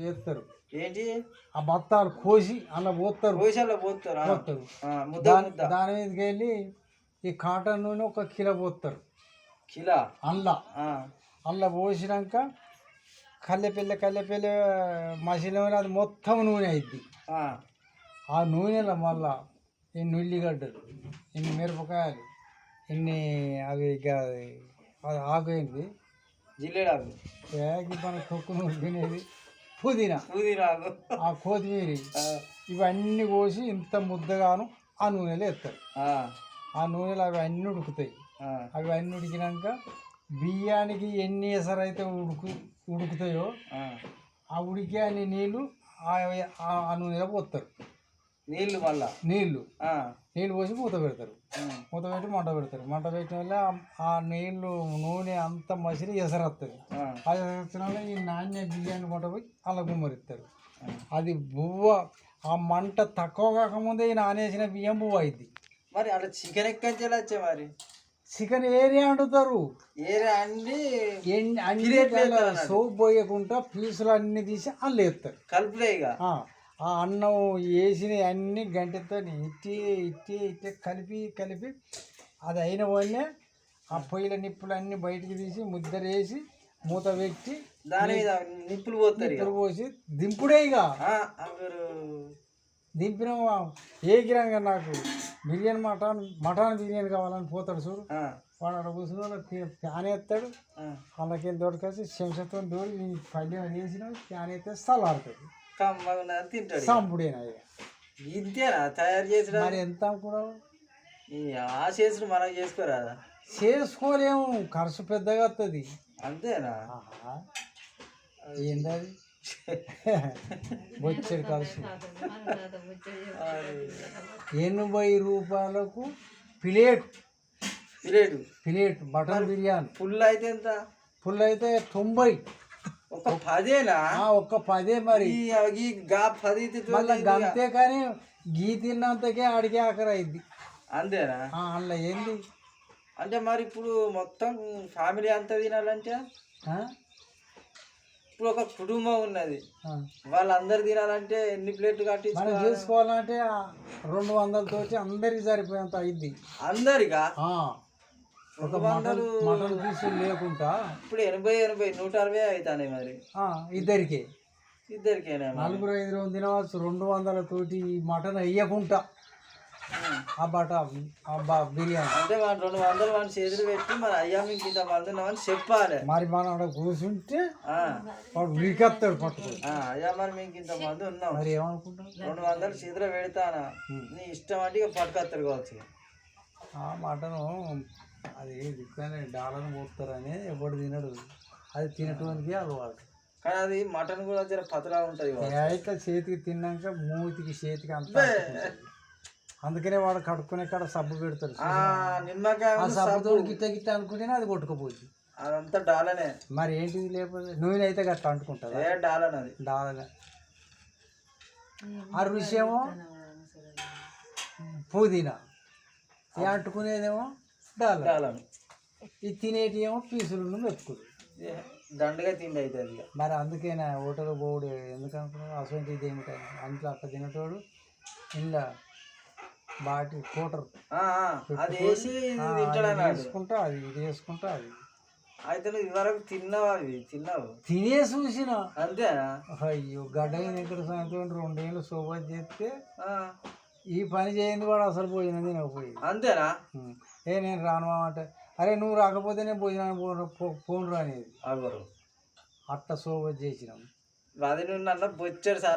చేస్తారు. ఏంటి ఆ బత్తాలు కోసి అలా పోస్తారు. దాని మీదకి వెళ్ళి ఈ కాటన్ నూనె 1 కిలో పోస్తారు. అల్ల పోసినాక కల్లెపిల్ల మసిలి అది మొత్తం నూనె అయింది. ఆ నూనెలో మళ్ళా ఇన్ని ఉల్లిగడ్డలు, ఇన్ని మిరపకాయలు, ఇన్ని అవి ఆగైంది జిల్లేడాకు, మన తొక్కు నూనె తినేది పుదీనా, ఆ కొత్తిమీర, ఇవన్నీ కోసి ఇంత ముద్దగాను ఆ నూనెలో వేస్తారు. ఆ నూనెలో అవి అన్నీ ఉడుకుతాయి. అవి అన్నీ ఉడికినాక బియ్యానికి ఎన్ని ఎసరైతే ఉడుకుతాయో ఆ ఉడికే అన్ని నీళ్ళు ఆ నూనెలో పోస్తారు. నీళ్ళు పోసి మూత పెడతారు. మూత పెట్టి మంట పెడతారు. మంట పెట్టిన వల్ల ఆ నీళ్ళు నూనె అంత మసిలి ఎసరొస్తుంది. అది వచ్చిన వల్ల ఈ నాణ్య బియ్యాన్ని కొంట పోయి అలా గుమ్మరిస్తారు. అది బువ్వ ఆ మంట తక్కువ కాకముందే ఈ నానేసిన బియ్యం బువ్వ అయింది. మరి అలా చికెన్ ఎక్కడికి మరి చికెన్ ఏరియా వండుతారు. సోప్ పోయకుండా పీసులు అన్ని తీసి అల్లు వేస్తారు. కలుపులే ఆ అన్నం వేసిన అన్ని గంటతో ఇట్టి కలిపి అది అయిన వాళ్ళే ఆ పొయ్యిల నిప్పులు అన్నీ బయటికి తీసి ముద్దరేసి మూత పెట్టి దాని మీద నిప్పులు పోసి దింపుడే. ఇక దింపిన ఏకిరంగా నాకు బిర్యానీ మటన్ బిర్యానీ కావాలని పోతాడు చూడు. వాడు అక్కడ కూర్చుని ఫ్యాన్ వేస్తాడు. వాళ్ళకెళ్ళి దొరకాల్సి శంషతో దోడి పల్లె వేసిన ఫ్యాన్ వేస్తే చల్లారుతుంది. సంపుడేనా ఇంతేనా తయారు చేసి మరి ఎంత కూడా చేసుడు మనం చేసుకోరాదా? చేసుకోలేము, ఖర్చు పెద్దగా వస్తుంది. అంతేనా? ఏంటది బొచ్చెడు ఖర్చు. 80 రూపాయలకు ప్లేట్ మటన్ బిర్యానీ. ఫుల్ అయితే ఎంత? ఫుల్ అయితే 90. ఒక 10 మరి. మళ్ళీ అంతే కానీ గీ తిన్నంతకే అడిగే ఆఖరి అయింది. అంతేనా? అందులో ఏంది అంటే మరి ఇప్పుడు మొత్తం ఫ్యామిలీ అంతా తినాలంటే ఇప్పుడు ఒక కుటుంబం ఉన్నది, వాళ్ళందరు తినాలంటే ఎన్ని ప్లేట్లు కట్టి చేసుకోవాలంటే 200 తోటి అందరికి సరిపోయేంత అయింది. అందరికా? ఒక మటన్ పీసులు లేకుండా ఇప్పుడు 80 160 అవుతాయి. మరి ఇద్దరికేనా? 4-5 తినవచ్చు. 200 తోటి మటన్ వేయకుండా బిర్యానీ అంటే 200 మన చేతులు పెట్టి మరి అయ్యా మీకు ఇంతమంది ఉన్నామని చెప్పాలి. మరి మనం అక్కడ కూర్చుంటే వాడు ఉరికెత్తాడు పట్టుకొని. అయ్యా మరి మీకు ఇంతమంది ఉన్నాం, మరి ఏమనుకుంటాం? 200 చేతిలో పెడతానా, నీ ఇష్టం అంటే ఇక పట్టుకొస్తారు కావచ్చు. మటను అది డాలను పోతారని ఎవడు తినడు. అది తినటానికి అలవాటు. కానీ అది మటన్ కూడా జర పతలా ఉంటుంది. అయితే చేతికి తిన్నాక చేతికి అంత అందుకనే వాడు కడుక్కునే కాడ సబ్బు పెడతాడు. నిమ్మకాయ సబ్బుతో గిట్ట అనుకుంటేనే అది కొట్టుకుపోయింది. అదంతా డాలనే. మరి ఏంటిది లేకపోతే నూనె అయితే గట్లా అంటుకుంటుంది. డాలనే. ఆ రుచేమో పుదీనా, అంటుకునేదేమో డాలను, ఇది తినేటి ఏమో పీసులు మెతుకులు. దండగా తిండి అవుతుంది. మరి అందుకేనా హోటల్ పోడు ఎందుకు అనుకున్నావు? అసలు ఇది ఏమిటాయి అంట్లో అట్లా తినేటోడు ఇలా బాటి కోటర్ అది వేసి వేసుకుంటా అది ఇది వేసుకుంటా అది. అయితే నువ్వు ఇవరకు తిన్నావు తినే చూసిన అంతేనా? అయ్యో గడ్డ ఇక్కడ సాయంత్రం 2 ఏళ్ళు సోబత్ చేస్తే ఈ పని చేయండి వాడు అసలు భోజనం తినకపోయింది. అంతేనా? నేను రాను అంటే అరే నువ్వు రాకపోతే నేను భోజనాన్ని పోను అనేది. అట్ట సోబత్ చేసినాం. అది నువ్వు నన్ను బొచ్చాడు సార్.